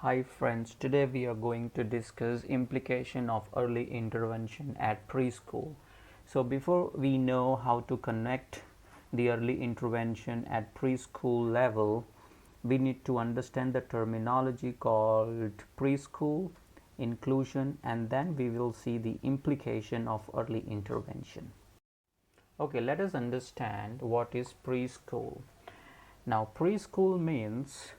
Hi friends, today we are going to discuss implication of early intervention at preschool. So before we know how to connect the early intervention at preschool level, we need to understand the terminology called preschool, inclusion, and then we will see the implication of early intervention. Okay, let us understand what is preschool. Now preschool means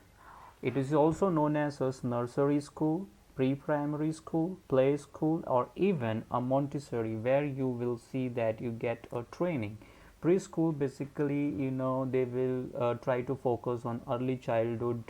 it is also known as nursery school, pre-primary school, play school, or even a Montessori, where you will see that you get a training. Preschool basically, they will try to focus on early childhood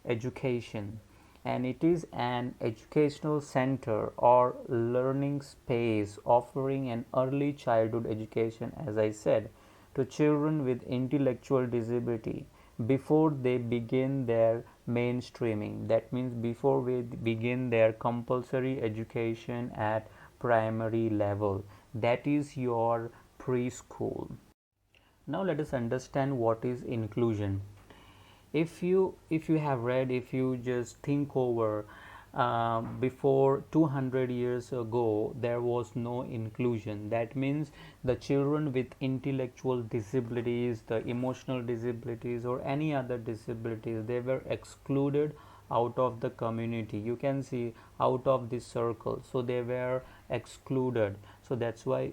education, and it is an educational center or learning space offering an early childhood education, as I said, to children with intellectual disability before they begin their mainstreaming. That means before we begin their compulsory education at primary level. That is your preschool. Now let us understand what is inclusion. If you have read, if you just think over, before 200 years ago there was no inclusion. That means the children with intellectual disabilities, the emotional disabilities, or any other disabilities, they were excluded out of the community. You can see out of this circle, so they were excluded. So that's why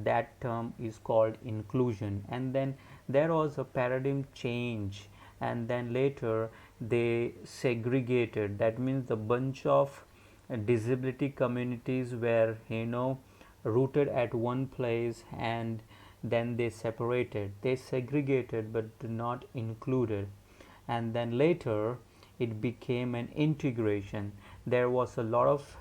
that term is called inclusion. And then there was a paradigm change, and then later they segregated. That means the bunch of disability communities were rooted at one place, and then they separated, they segregated but not included. And then later it became an integration. There was a lot of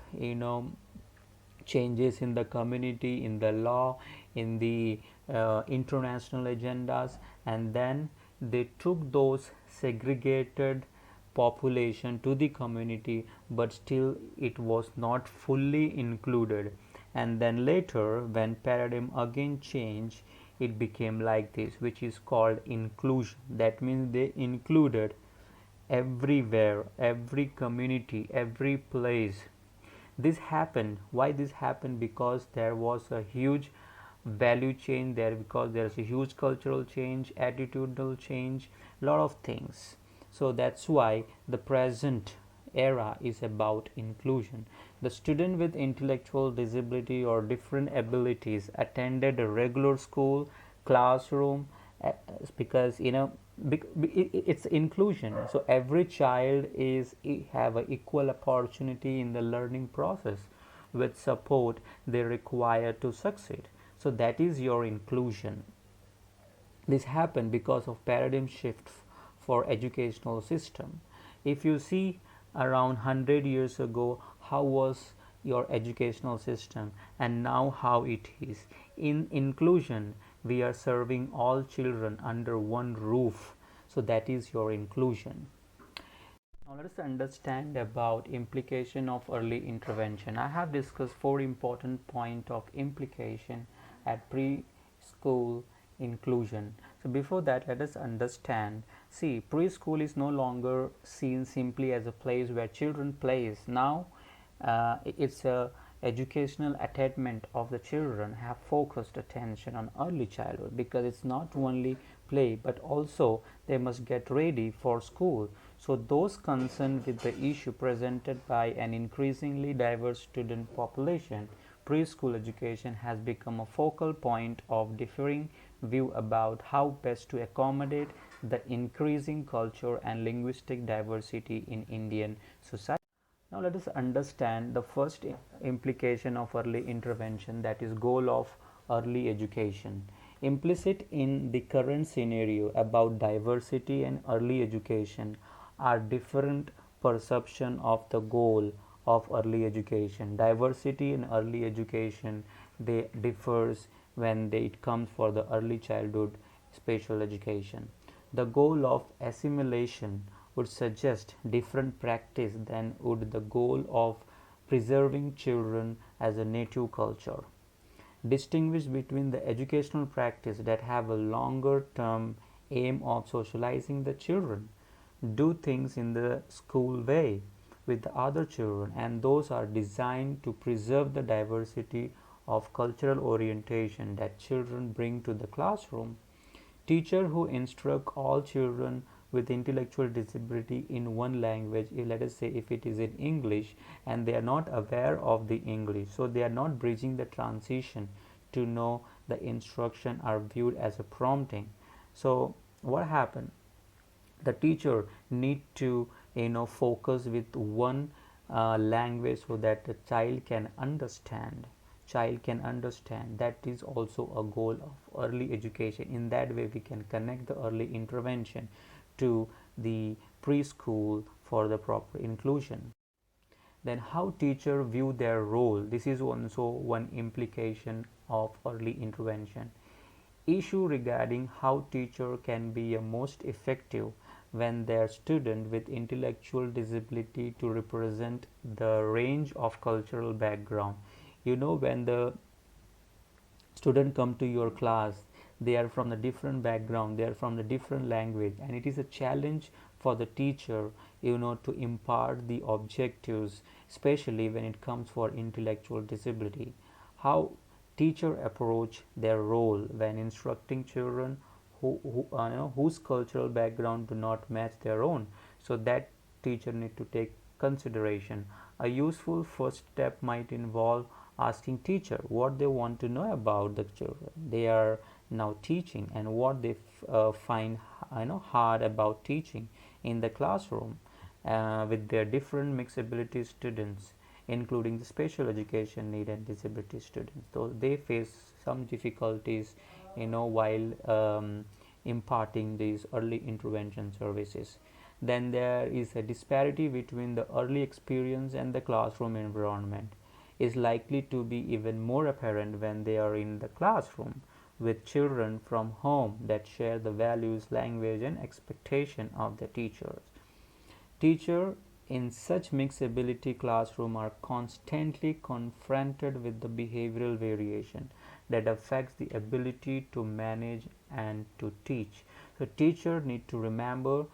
changes in the community, in the law, in the international agendas, and then they took those segregated population to the community, but still it was not fully included. And then later when paradigm again changed, it became like this, which is called inclusion. That means they included everywhere, every community, every place. This happened. Why this happened? Because there was a huge value change there, because there's a huge cultural change, attitudinal change, lot of things. So that's why the present era is about inclusion. The student with intellectual disability or different abilities attended a regular school classroom, because it's inclusion. So every child is have an equal opportunity in the learning process with support they require to succeed. So that is your inclusion. This happened because of paradigm shift for educational system. If you see around 100 years ago, how was your educational system, and now how it is. In inclusion, we are serving all children under one roof. So that is your inclusion. Now let us understand about implication of early intervention. I have discussed four important points of implication at preschool inclusion. So before that, let us understand. See, preschool is no longer seen simply as a place where children plays. Now it's a educational attainment of the children have focused attention on early childhood, because it's not only play but also they must get ready for school. So those concerned with the issue presented by an increasingly diverse student population, preschool education has become a focal point of differing view about how best to accommodate the increasing culture and linguistic diversity in Indian society. Now let us understand the first implication of early intervention, that is goal of early education. Implicit in the current scenario about diversity and early education are different perception of the goal of early education. Diversity in early education, they differs when it comes for the early childhood special education. The goal of assimilation would suggest different practice than would the goal of preserving children as a native culture. Distinguish between the educational practice that have a longer term aim of socializing the children, do things in the school way, with the other children, and those are designed to preserve the diversity of cultural orientation that children bring to the classroom. Teacher who instruct all children with intellectual disability in one language, let us say if it is in English, and they are not aware of the English, so they are not bridging the transition to know the instruction, are viewed as a prompting. So what happened? The teacher need to focus with one language so that the child can understand. That is also a goal of early education. In that way we can connect the early intervention to the preschool for the proper inclusion. Then how teacher view their role, this is also one implication of early intervention. Issue regarding how teacher can be a most effective when their student with intellectual disability to represent the range of cultural background. When the student come to your class, they are from a different background, they are from a different language, and it is a challenge for the teacher to impart the objectives, especially when it comes for intellectual disability. How teacher approach their role when instructing children whose cultural background do not match their own, so that teacher need to take consideration. A useful first step might involve asking teacher what they want to know about the children they are now teaching, and what they find hard about teaching in the classroom with their different mixed ability students, including the special education need and disability students. So they face some difficulties while imparting these early intervention services. Then there is a disparity between the early experience and the classroom environment is likely to be even more apparent when they are in the classroom with children from home that share the values, language, and expectation of the teachers. Teachers in such mixed ability classroom are constantly confronted with the behavioral variation that affects the ability to manage and to teach. So teachers need to remember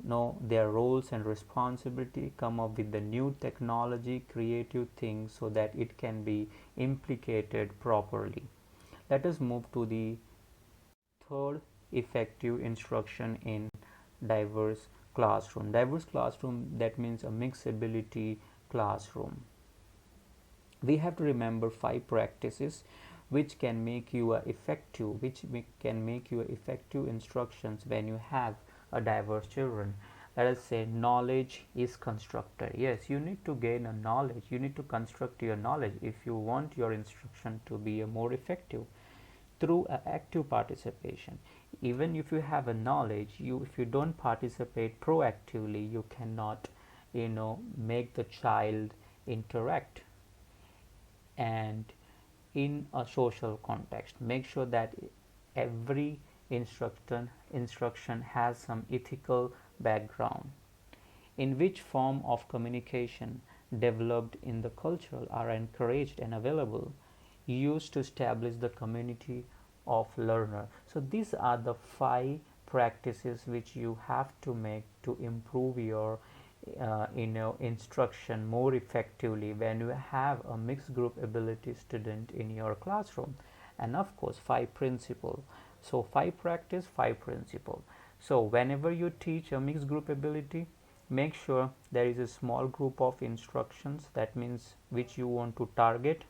know their roles and responsibility, come up with the new technology, creative things so that it can be implicated properly. Let us move to the third effective instruction in diverse classroom. Diverse classroom, that means a mixed ability classroom. We have to remember 5 practices which can make you effective, can make you effective instructions when you have a diverse children. Let us say knowledge is constructed. Yes, you need to gain a knowledge, you need to construct your knowledge if you want your instruction to be a more effective through active participation. Even if you have a knowledge, if you don't participate proactively, you cannot make the child interact. And in a social context, make sure that every instruction has some ethical background. In which form of communication developed in the culture are encouraged and available, used to establish the community of learner. So these are the 5 practices which you have to make to improve your instruction more effectively when you have a mixed group ability student in your classroom. And of course 5 principle. So 5 practice, 5 principle. So whenever you teach a mixed group ability, make sure there is a small group of instructions, that means which you want to target.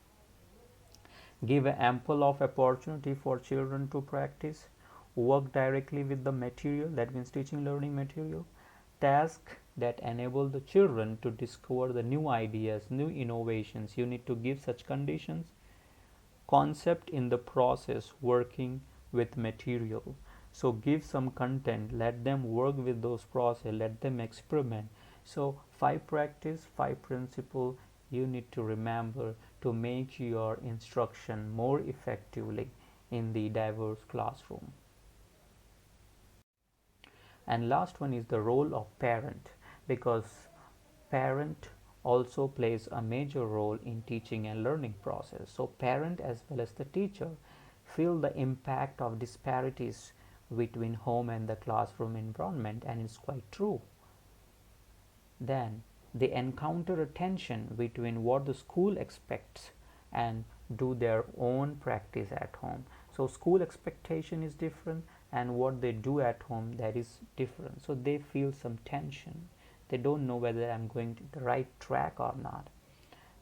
Give ample of opportunity for children to practice. Work directly with the material, that means teaching learning material. Task that enable the children to discover the new ideas, new innovations. You need to give such conditions. Concept in the process, working with material. So give some content, let them work with those process, let them experiment. So 5 practice, 5 principle you need to remember to make your instruction more effectively in the diverse classroom. And last one is the role of parent, because parent also plays a major role in teaching and learning process. So parent as well as the teacher feel the impact of disparities between home and the classroom environment, and it's quite true. Then they encounter a tension between what the school expects and do their own practice at home. So school expectation is different and what they do at home, that is different. So they feel some tension. They don't know whether I'm going to the right track or not.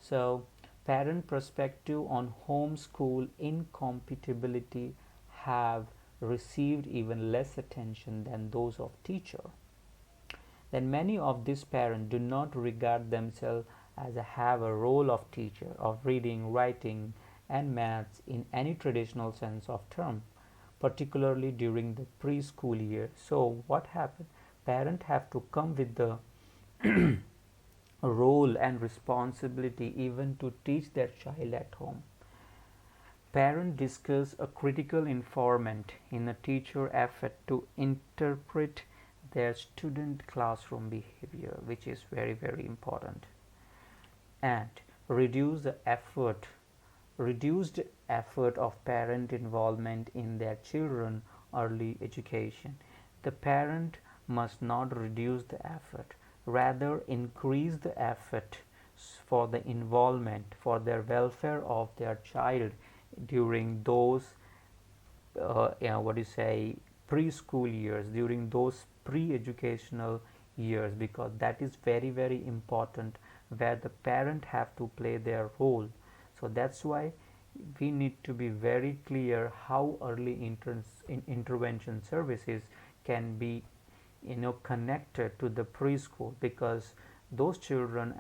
So parent perspective on homeschool incompatibility have received even less attention than those of teacher. Then many of these parents do not regard themselves as have a role of teacher of reading, writing, and maths in any traditional sense of term, particularly during the preschool year. So what happened? Parents have to come with the role and responsibility even to teach their child at home. Parents discuss a critical informant in a teacher effort to interpret their student classroom behavior, which is very, very important, and reduce the effort reduced effort of parent involvement in their children early education. The parent must not reduce the effort, rather increase the effort for the involvement for their welfare of their child during those preschool years, during those pre-educational years, because that is very, very important, where the parent have to play their role. So that's why we need to be very clear how early intervention services can be connected to the preschool, because those children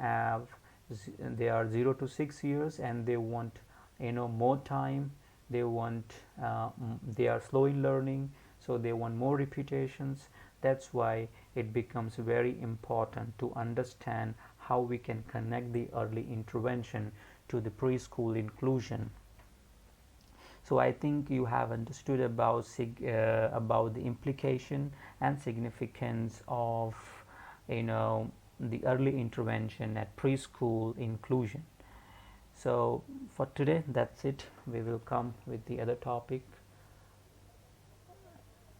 they are 0 to 6 years and they want more time. They want they are slow in learning, so they want more repetitions. That's why it becomes very important to understand how we can connect the early intervention to the preschool inclusion. So I think you have understood about the implication and significance of the early intervention at preschool inclusion. So for today, that's it. We will come with the other topic.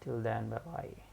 Till then, bye bye.